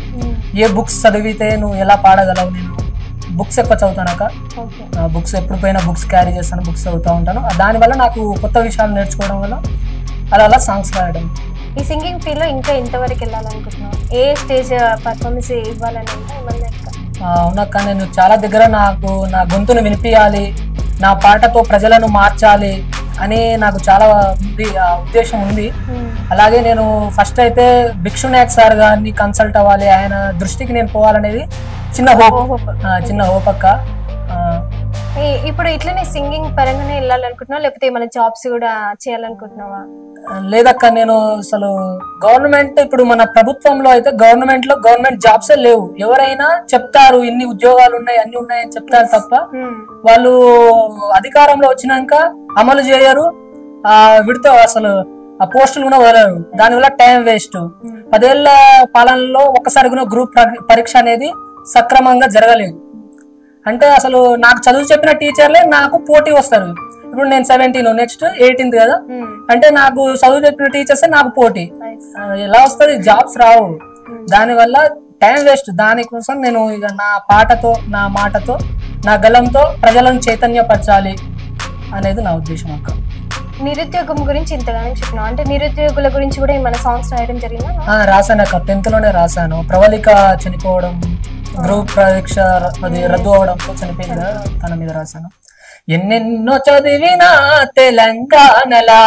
C: ఏ బుక్స్ చదివితే నువ్వు ఎలా పాడగలవు. నేను బుక్స్ ఎక్కువ చదువుతాను అక్క. బుక్స్ ఎప్పుడు పోయినా బుక్స్ క్యారీ చేస్తాను, బుక్స్ చదువుతూ ఉంటాను. దానివల్ల నాకు కొత్త విషయాలు నేర్చుకోవడం వల్ల అలా సాంగ్స్ రాయడం.
B: ఈ సింగింగ్ ఫీల్డ్ లో ఇంకా ఎంతవరకు వెళ్ళాలనుకుంటున్నావు? ఏ స్టేజ్ పర్ఫార్మెన్స్ ఇవ్వాలని ఏమన్నా?
C: అవునక్క, నేను చాలా దగ్గర నాకు నా గొంతును వినిపించాలి, నా పాటతో ప్రజలను మార్చాలి అని నాకు చాలా ఉద్దేశం ఉంది. అలాగే నేను ఫస్ట్ అయితే భిక్షు నాయక్ సార్ గారిని కన్సల్ట్ అవ్వాలి, ఆయన దృష్టికి నేను పోవాలనేది చిన్న హోప్ అక్క.
B: ఇప్పుడు ఇట్లనే సింగింగ్ పరంగానే వెళ్ళాలనుకుంటున్నావా, లేకపోతే ఏమైనా జాబ్స్ కూడా చేయాలనుకుంటున్నావా?
C: లేదక్క, నేను అసలు గవర్నమెంట్ ఇప్పుడు మన ప్రభుత్వంలో అయితే గవర్నమెంట్ జాబ్సే లేవు. ఎవరైనా చెప్తారు ఇన్ని ఉద్యోగాలు ఉన్నాయి, అన్ని ఉన్నాయని చెప్తారు తప్ప వాళ్ళు అధికారంలో వచ్చినాక అమలు చేయరు. వీటితో అసలు ఆ పోస్టులు కూడా వదలరు. దానివల్ల టైం వేస్ట్. 10 ఏళ్ల పాలనలో ఒక్కసారి కూడా గ్రూప్ పరీక్ష అనేది సక్రమంగా జరగలేదు. అంటే అసలు నాకు చదువు చెప్పిన టీచర్లే నాకు పోటీ వస్తారు. ఇప్పుడు నేను 17, నెక్స్ట్ 18 కదా, అంటే నాకు చదువు చెప్పిన టీచర్స్ నాకు పోటీ. ఎలా వస్తుంది? జాబ్స్ రావు. దానివల్ల టైం వేస్ట్. దానికోసం నేను ఇక నా పాటతో, నా మాటతో, నా గలంతో ప్రజలను చైతన్యపరచాలి అనేది నా ఉద్దేశం అక్క.
B: నిరుద్యోగం గురించి ఇంతగానో చెప్పినావు, అంటే నిరుద్యోగుల గురించి కూడా మన సాంగ్స్ రాయడం జరిగిందా?
C: రాశాను అక్క. 10th లోనే రాశాను. ప్రవళిక చనిపోవడం గ్రూప్ పరీక్ష అది రద్దు అవడంతో చనిపోయింది కదా, తన మీద రాశాను. ఎన్నెన్నో చదివినా తెలంగాణలా,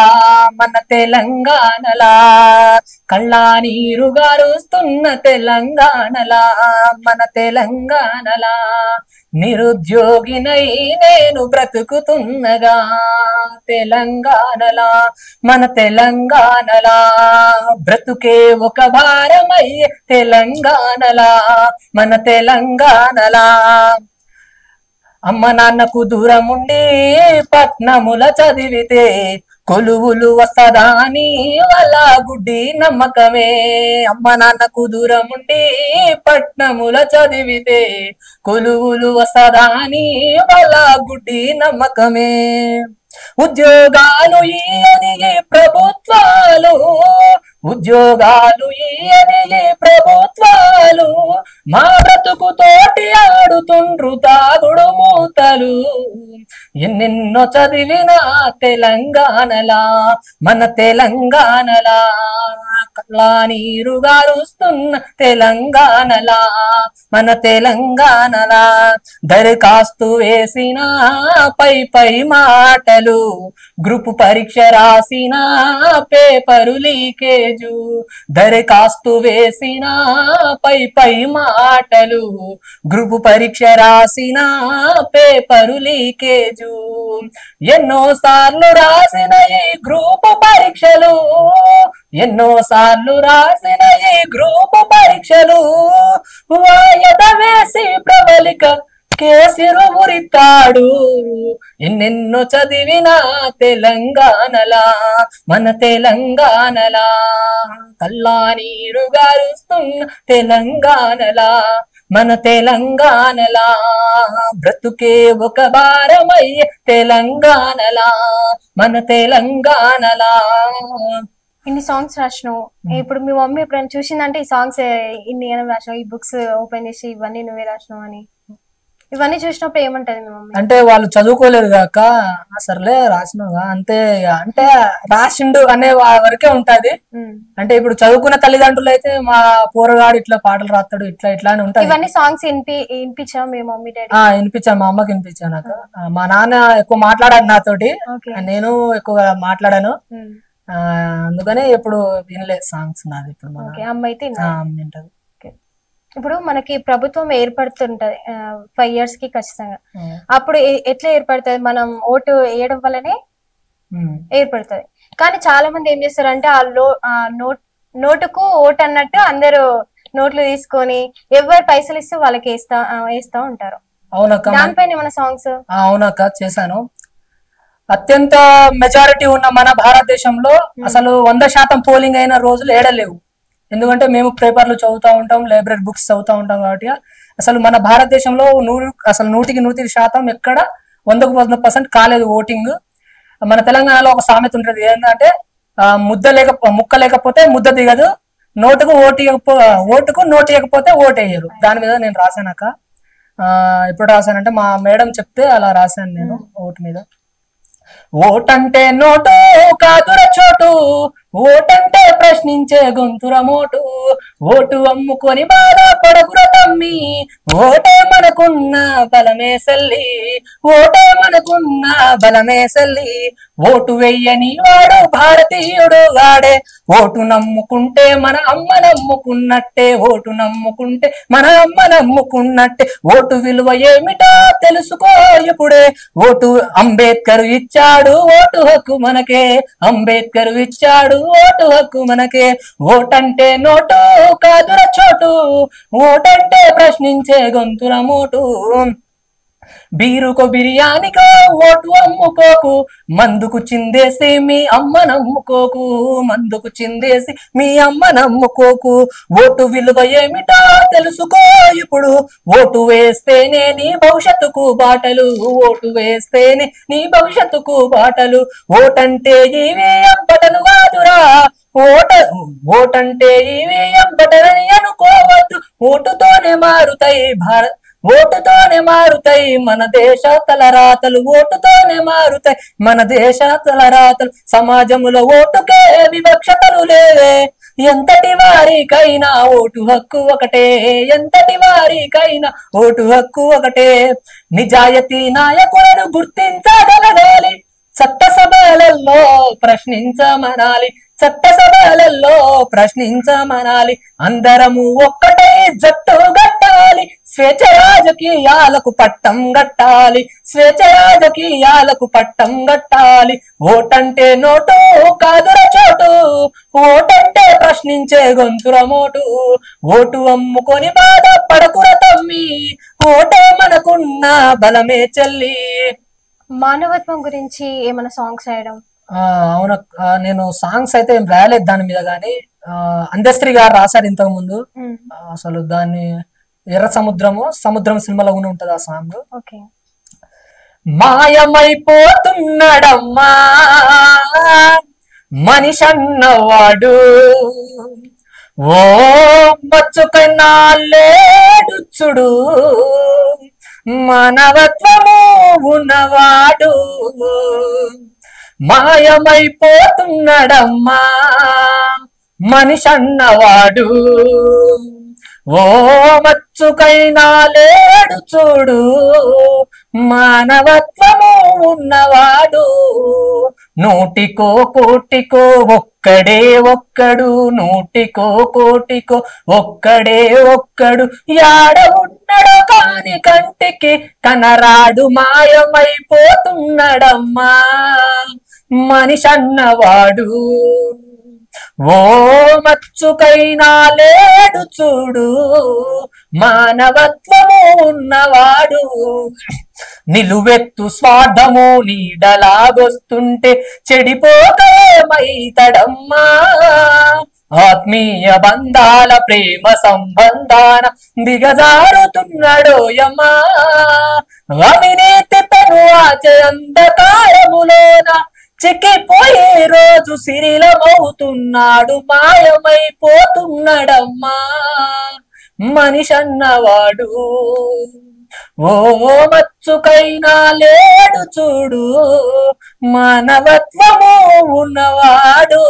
C: మన తెలంగాణలా, కళ్ళా నీరు గారుస్తున్న తెలంగాణలా, మన తెలంగాణలా, నిరుద్యోగినై నేను బ్రతుకుతున్నగా తెలంగాణలా, మన తెలంగాణలా, బ్రతుకే ఒక భారమయ్యే తెలంగాణలా, మన తెలంగాణలా. అమ్మ నాన్నకు దూరముండి పట్నముల చదివితే కొలువులు వస్తదా అని వాళ్ళ గుడ్డి నమ్మకమే. అమ్మ నాన్నకు దూరముండి పట్నముల చదివితే కొలువులు వస్తదా అని వాళ్ళ గుడ్డి నమ్మకమే. ఉద్యోగాలు ఇయ్యని ప్రభుత్వాలు, ఉద్యోగాలు ఇయ్యని ప్రభుత్వాలు, మా బ్రతుకు తోటి ఆడుతుండ్రు తాగుడు మూతలు. ఎన్నెన్నో చదివినా తెలంగాణలా, మన తెలంగాణలా, కళ్ళా నీరు గారుస్తున్న తెలంగాణలా, మన తెలంగాణలా. దరఖాస్తు వేసిన పై పై మాటలు, గ్రూప్ పరీక్ష రాసిన పేపరు లీకేజు. దరఖాస్తు వేసిన పై పై మాటలు, గ్రూప్ పరీక్ష రాసిన పేపరు లీకేజు. ఎన్నో సార్లు రాసిన ఈ గ్రూప్ పరీక్షలు, ఎన్నో సార్లు రాసిన ఈ గ్రూప్ పరీక్షలు, వాయద వేసి ప్రబలిక కేసిరు ఉరితాడు. ఎన్నెన్నో చదివినా తెలంగాణలా, మన తెలంగాణలా, కళ్ళా నీరు గారుస్తున్న తెలంగాణలా, మన తెలంగాణలా, బ్రతుకే ఒక భారమయ్యే తెలంగాణలా, మన తెలంగాణలా.
B: ఇన్ని సాంగ్స్ రాసినావు, ఇప్పుడు మీ మమ్మీ ఎప్పుడైనా చూసిందంటే ఈ సాంగ్స్ ఇన్ని ఏమైనా రాసినావు, ఈ బుక్స్ ఓపెన్ చేసి ఇవన్నీ నువ్వే రాసినావు అని, ఇవన్నీ చూసినప్పుడు ఏమంటది మీ మమ్మీ?
C: అంటే వాళ్ళు చదువుకోలేదు కాక సర్లే రాసినావుగా అంతే, అంటే రాసిండు అనే వరకే ఉంటది. అంటే ఇప్పుడు చదువుకున్న తల్లిదండ్రులు అయితే మా పోరగాడు ఇట్లా పాటలు రాస్తాడు ఇట్లా ఇట్లా అని ఉంటది.
B: ఇవన్నీ సాంగ్స్ వినిపించావు మీ మమ్మీ డాడీ?
C: వినిపించాను, మా అమ్మకి వినిపించాను. నాకు మా నాన్న ఎక్కువ మాట్లాడాడు నాతోటి, నేను ఎక్కువ మాట్లాడాను, అందుకనే ఎప్పుడు వినలేదు సాంగ్స్ నాది. ఇప్పుడు
B: అమ్మ అయితే
C: వింటది.
B: ఇప్పుడు మనకి ప్రభుత్వం ఏర్పడుతుంటది 5 years కి ఖచ్చితంగా, అప్పుడు ఎట్లా ఏర్పడుతుంది? మనం ఓటు వేయడం వల్లనే ఏర్పడుతుంది. కానీ చాలా మంది ఏం చేస్తారంటే ఆ నోటుకు ఓటు అన్నట్టు అందరూ నోట్లు తీసుకొని ఎవరు పైసలు ఇస్తే వాళ్ళకి వేస్తా ఉంటారు.
C: అవునక్క,
B: దానిపైన ఏమైనా సాంగ్స్?
C: అవునక్క చేశాను. అత్యంత మెజారిటీ ఉన్న మన భారతదేశంలో అసలు 100% పోలింగ్ అయిన రోజులు ఏడలేవు. ఎందుకంటే మేము పేపర్లు చదువుతూ ఉంటాం, లైబ్రరీ బుక్స్ చదువుతూ ఉంటాం కాబట్టి అసలు మన భారతదేశంలో 100% ఎక్కడ 100% కాలేదు ఓటింగ్. మన తెలంగాణలో ఒక సామెత ఉంటుంది, ఏంటంటే ముక్క లేకపోతే ముద్ద దిగదు, ఓటుకు నోటు ఇవ్వకపోతే ఓటు వేయరు. దాని మీద నేను రాశానక్క. ఎప్పుడు రాశానంటే మా మేడం చెప్తే అలా రాశాను నేను ఓటు మీద. ఓటంటే నోటు కాదుర చోటు, ఓటంటే ప్రశ్నించే గొంతుర మోటు, ఓటు అమ్ముకొని బాధపడకుర తమ్మి, ఓటే మనకున్న బలమే సల్లి, ఓటే మనకున్న బలమే సల్లి. ఓటు వెయ్యని వాడు భారతీయుడు వాడే, ఓటు నమ్ముకుంటే మన అమ్మ నమ్ముకున్నట్టే, ఓటు నమ్ముకుంటే మన అమ్మ నమ్ముకున్నట్టే. ఓటు విలువ ఏమిటో తెలుసుకో ఇప్పుడే, ఓటు అంబేద్కర్ ఇచ్చాడు ఓటు హక్కు మనకే, అంబేద్కర్ ఇచ్చాడు ఓటు హక్కు మనకే. ఓటంటే నోటు కాదుర చోటు, ఓటంటే ప్రశ్నించే గొంతుల మోటు. బీరుకో బిర్యానీకో ఓటు అమ్ముకోకు, మందుకు చిందేసి మీ అమ్మ నమ్ముకోకు, మందుకు చిందేసి మీ అమ్మ నమ్ముకోకు. ఓటు విలువ ఏమిటో తెలుసుకో ఇప్పుడు, ఓటు వేస్తేనే నీ భవిష్యత్తుకు బాటలు, ఓటు వేస్తేనే నీ భవిష్యత్తుకు బాటలు. ఓటంటే ఈవీఎం బటను కాదురా, ఓటంటే ఈవీఎం బటనని అనుకోవద్దు, ఓటుతోనే మారుతాయి ఓటుతోనే మారుతాయి మన దేశ తలరాతలు, ఓటుతోనే మారుతాయి మన దేశ తలరాతలు. సమాజంలో ఓటుకే వివక్షతలు లేవే, ఎంతటి వారికైనా ఓటు హక్కు ఒకటే, ఎంతటి వారికైనా ఓటు హక్కు ఒకటే. నిజాయితీ నాయకులను గుర్తించగలగాలి, చట్టసభలలో ప్రశ్నించమనాలి, చట్టసభలలో ప్రశ్నించమనాలి. అందరము ఒక్కటే జట్టు గట్టాలి, స్వేచ్ఛ రాజకీయాలకు పట్టం గట్టాలి, స్వేచ్ఛ రాజకీయాలకు పట్టం గట్టాలి. ఓటంటే నోటు కాదుర చోటు, ఓటంటే ప్రశ్నించే గొంతుర మోటు. ఓటు అమ్ముకొని బాధ పడకుర తమ్మి, ఓటే మనకున్న బలమే చెల్లి.
B: మానవత్వం గురించి ఏమైనా సాంగ్స్ రాయడం?
C: అవును, నేను సాంగ్స్ అయితే ఏం రాయలేదు దాని మీద, కానీ అందశ్రీ గారు రాశారు ఇంతకు ముందు. అసలు దాన్ని ఎర్ర సముద్రం సినిమాలో కూడా ఉంటది ఆ సాంగ్. మాయమైపోతున్నాడమ్మా మనిషన్నవాడు, ఓ మచ్చుకన్నా లేడు చూడు, మానవత్వము ఉన్నవాడు. మాయమైపోతున్నాడమ్మా మనిషన్నవాడు, ఓ మచ్చుకైనా లేడు చూడు, మానవత్వము ఉన్నవాడు. నూటికో కోటికో ఒక్కడే ఒక్కడు, నూటికో కోటికో ఒక్కడే ఒక్కడు, యాడ ఉన్నడో కాని కంటికి కనరాడు, మాయమైపోతున్నాడమ్మా మనిషన్నవాడు. ఓ మచ్చుకైనా లేడు చూడు, మానవత్వము ఉన్నవాడు. నిలువెత్తు స్వార్థము నీడలాగొస్తుంటే చెడిపోకేమైతడమ్మా, ఆత్మీయ బంధాల ప్రేమ సంబంధాన దిగజారుతున్నాడోయమ్మా. అవినీతి తను ఆచే అంధకారములోన చిక్కిపోయే రోజు శిథిలమవుతున్నాడు, మాయమైపోతున్నాడమ్మా మనిషన్నవాడు. ఓ మచ్చుకైనా లేడు చూడు, మానవత్వము ఉన్నవాడు.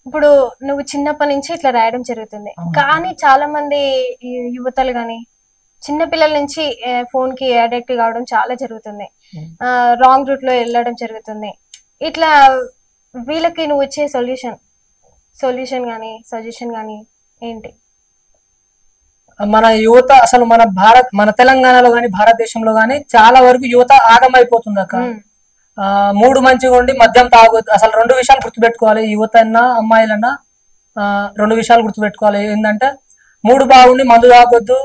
B: ఇప్పుడు నువ్వు చిన్నప్పటి నుంచి ఇట్లా రాయడం జరుగుతుంది, కానీ చాలా మంది యువతలు గాని చిన్న పిల్లల నుంచి ఫోన్ కి అడిక్ట్ కావడం చాలా జరుగుతుంది, రాంగ్ రూట్ లో వెళ్ళడం జరుగుతుంది. ఇట్లా వీళ్ళకి నువ్వు ఇచ్చే సొల్యూషన్ గానీ సజెషన్ గానీ ఏంటి?
C: మన యువత అసలు మన తెలంగాణలో గాని భారతదేశంలో గాని చాలా వరకు యువత ఆగమైపోతుంది అక్క. మూడు మంచిగా ఉండి మద్యం తాగొద్దు. అసలు రెండు విషయాలు గుర్తుపెట్టుకోవాలి, యువత అన్నా అమ్మాయిలన్నా రెండు విషయాలు గుర్తుపెట్టుకోవాలి. ఏంటంటే మూడు బాగుండి మందు తాగొద్దు,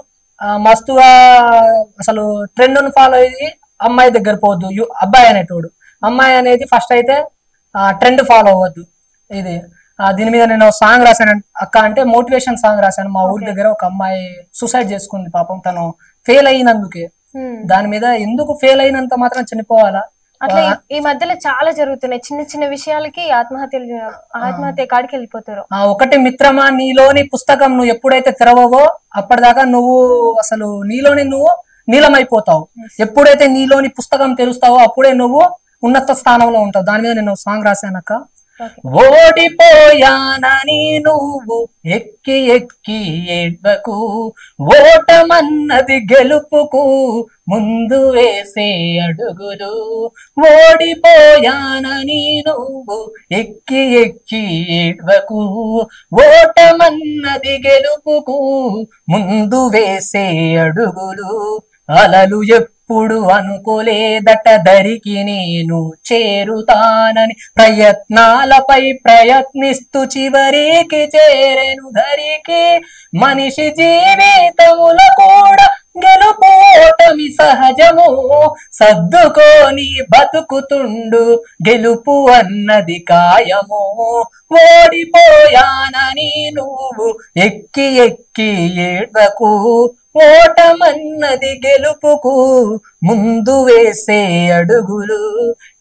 C: మస్తుగా అసలు ట్రెండ్ ను ఫాలో అయ్యి అమ్మాయి దగ్గర పోవద్దు. అబ్బాయి అనేటోడు, అమ్మాయి అనేది ఫస్ట్ అయితే ట్రెండ్ ఫాలో అవ్వద్దు. ఇది దీని మీద నేను సాంగ్ రాశాను అక్క, అంటే మోటివేషన్ సాంగ్ రాశాను. మా ఊరి దగ్గర ఒక అమ్మాయి సూసైడ్ చేసుకుంది పాపం, తను ఫెయిల్ అయినందుకే. దాని మీద ఎందుకు ఫెయిల్ అయినంత మాత్రం చనిపోవాలా?
B: అట్లా ఈ మధ్యలో చాలా జరుగుతున్నాయి, చిన్న చిన్న విషయాలకి ఆత్మహత్య కాడికి వెళ్ళిపోతారు.
C: ఒకటి మిత్రమా, నీలోని పుస్తకం నువ్వు ఎప్పుడైతే తెరవవో అప్పటిదాకా నువ్వు అసలు నీలోని నువ్వు నీలమైపోతావు. ఎప్పుడైతే నీలోని పుస్తకం తెరుస్తావో అప్పుడే నువ్వు ఉన్నత స్థానంలో ఉంటావు. దాని మీద నేను సాంగ్ రాశానక్క. ఓడిపోయానని నువ్వు ఎక్కి ఎక్కి ఏడ్వకు, ఓటమన్నది గెలుపుకు ముందు వేసే అడుగులు. ఓడిపోయానని నువ్వు ఎక్కి ఎక్కి ఏడ్వకు, ఓటమన్నది గెలుపుకు ముందు వేసే అడుగులు. అలలు ఎప్పుడు అనుకోలేదట దరికి నేను చేరుతానని, ప్రయత్నాలపై ప్రయత్నిస్తూ చివరికి చేరెను ధరికి. మనిషి జీవితముల కూడా గెలుపు ఓటమి సహజము, సర్దుకోని బతుకుతుండు గెలుపు అన్నది ఖాయము. ఓడిపోయానని నువ్వు ఎక్కి ఎక్కి ఏడ్వకు, ఓటమన్నది గెలుపుకు ముందు వేసే అడుగులు.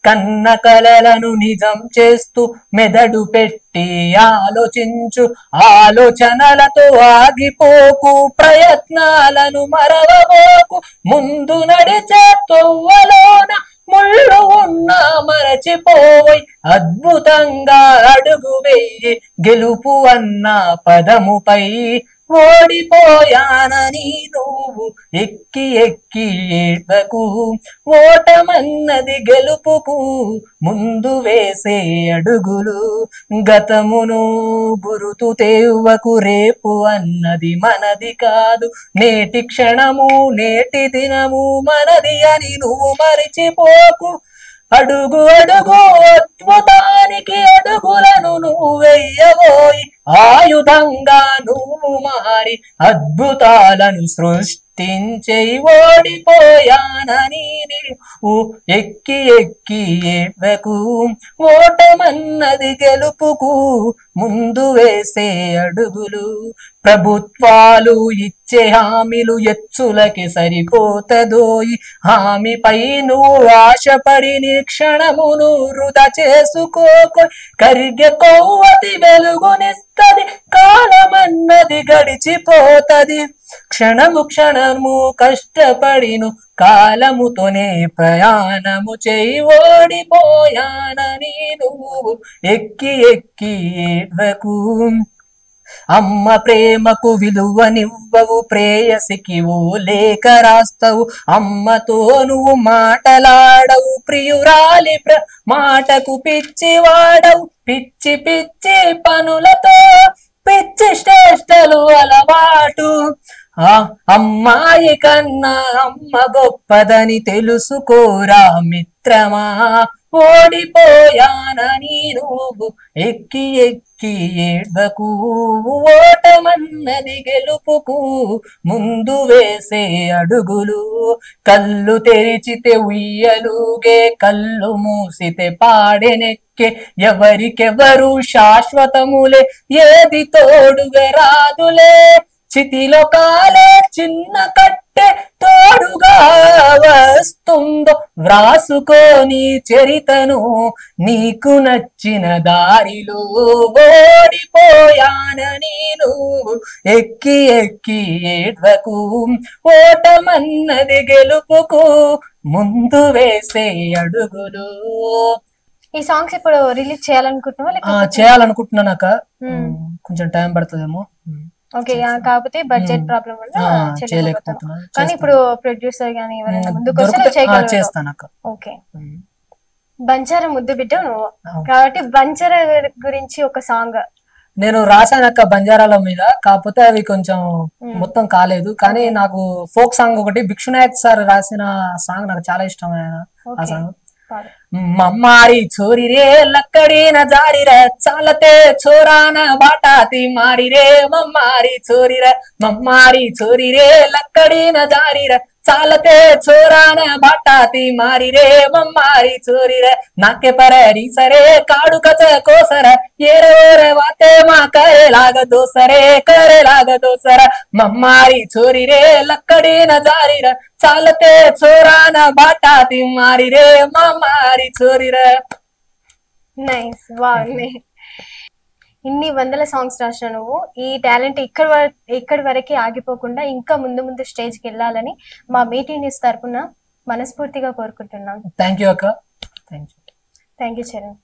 C: కన్న కలలను నిజం చేస్తూ మెదడు పెట్టి ఆలోచించు, ఆలోచనలతో ఆగిపోకు, ప్రయత్నాలను మరవబోకు. ముందు నడిచే తొవ్వలోన ముళ్ళు ఉన్నా మరచిపోయి అద్భుతంగా అడుగు వెయ్యి గెలుపు అన్న పదముపై ఓడిపోయానని నువ్వు ఎక్కి ఎక్కి ఏడ్వకు ఓటమన్నది గెలుపుకు ముందు వేసే అడుగులు గతమును గురుతు తేవ్వకు రేపు అన్నది మనది కాదు నేటి క్షణము నేటి దినము మనది అని నువ్వు మరిచిపోకు అడుగు అడుగు అద్భుతానికి అడుగులను నువ్వు వెయ్యబోయి ఆయుధంగా నువ్వు మారి అద్భుతాలను సృష్టించే ఓడిపోయానని నీవు ఎక్కి ఎక్కి ఏడ్వకు ఓటమన్నది గెలుపుకు ముందు వేసే అడుగులు ప్రభుత్వాలు ఇచ్చే హామీలు ఎచ్చులకి సరిపోతదోయి హామీపై నువ్వు ఆశపడి నీ క్షణమును వృధా చేసుకోకు కరిగే కొవ్వతి వెలుగునిస్తది కాలమన్నది గడిచిపోతది క్షణము క్షణము కష్టపడిను కాలముతోనే ప్రయాణము చేయి ఓడిపోయానని నువ్వు ఎక్కి ఎక్కి ఏడ్వకు అమ్మ ప్రేమకు విలువనివ్వవు ప్రేయసికి ఓ లేఖ రాస్తావు అమ్మతో నువ్వు మాటలాడవు ప్రియురాలి మాటకు పిచ్చి వాడవు పిచ్చి పిచ్చి పనులతో పిచ్చి శ్రేష్టలు అలవాటు అమ్మాయి కన్నా అమ్మ గొప్పదని తెలుసుకోరా మిత్రమా ఓడిపోయానని నువ్వు ఎక్కి ఎక్కి ఏడ్వకు ఓటమన్నది గెలుపుకు ముందు వేసే అడుగులు కళ్ళు తెరిచితే ఉయ్యలుగే కళ్ళు మూసితే పాడెనెక్కే ఎవరికెవరు శాశ్వతములే ఏది తోడుగా రాదులే చితిలో కాలే చిన్న కట్టె తోడుగా వస్తుందో వ్రాసుకోని చరితను నీకు నచ్చిన దారిలో ఓడిపోయానని నువ్వు ఎక్కి ఎక్కి ఏడ్వకు ఓటమన్నది గెలుపుకు ముందు వేసే అడుగులు.
B: ఈ సాంగ్స్ ఇప్పుడు రిలీజ్ చేయాలనుకుంటున్నావా?
C: చేయాలనుకుంటున్నాక కొంచెం టైం పడుతుందేమో.
B: ఓకే, కాకపోతే బడ్జెట్ ప్రాబ్లం వల్ల చేయలేకపోతున్నా. కానీ ఇప్పుడు ప్రొడ్యూసర్ గానీ ఎవరైనా ముందుకు వస్తే
C: చేస్తాను.
B: ఓకే, బంజారా ముద్దు బిడ్డ నువ్వు కాబట్టి బంజారా గురించి ఒక సాంగ్
C: నేను రాశానక్క బంజారాల మీద. కాకపోతే అవి కొంచెం మొత్తం కాలేదు. కానీ నాకు ఫోక్ సాంగ్ ఒకటి భిక్షునాయక్ సార్ రాసిన సాంగ్ నాకు చాలా ఇష్టం. ఆ సాంగ్ మమ్మారి చోరీ రే లక్కడి న జారి రే చాలతే చోరాన బాటాతి మారి రే మమ్మారి చోరీ రే లక్కడి న జారి రే చాలతే చోరాన బాటాతి మారి రే మమ్మారి చోరీ రే నాకే పరరి సరే కాడు కచ కోసర ఏరే వాతే మా కరేలాగ దోసర మమ్మారి చోరీ రే లక్కడి న జారి రే చాలతే చోరాన బాటాతి మారి రే మమ్మారి చోరీ రే.
B: నైస్, బాగుంది. ఇన్ని వందల సాంగ్స్ రాసిన నువ్వు ఈ టాలెంట్ ఇక్కడి వరకే ఆగిపోకుండా ఇంకా ముందు ముందు స్టేజ్ కి వెళ్ళాలని మా మీటీ న్యూస్ తరపున మనస్ఫూర్తిగా కోరుకుంటున్నాం.
C: థ్యాంక్ యూ అక్క.
B: Thank you Charan.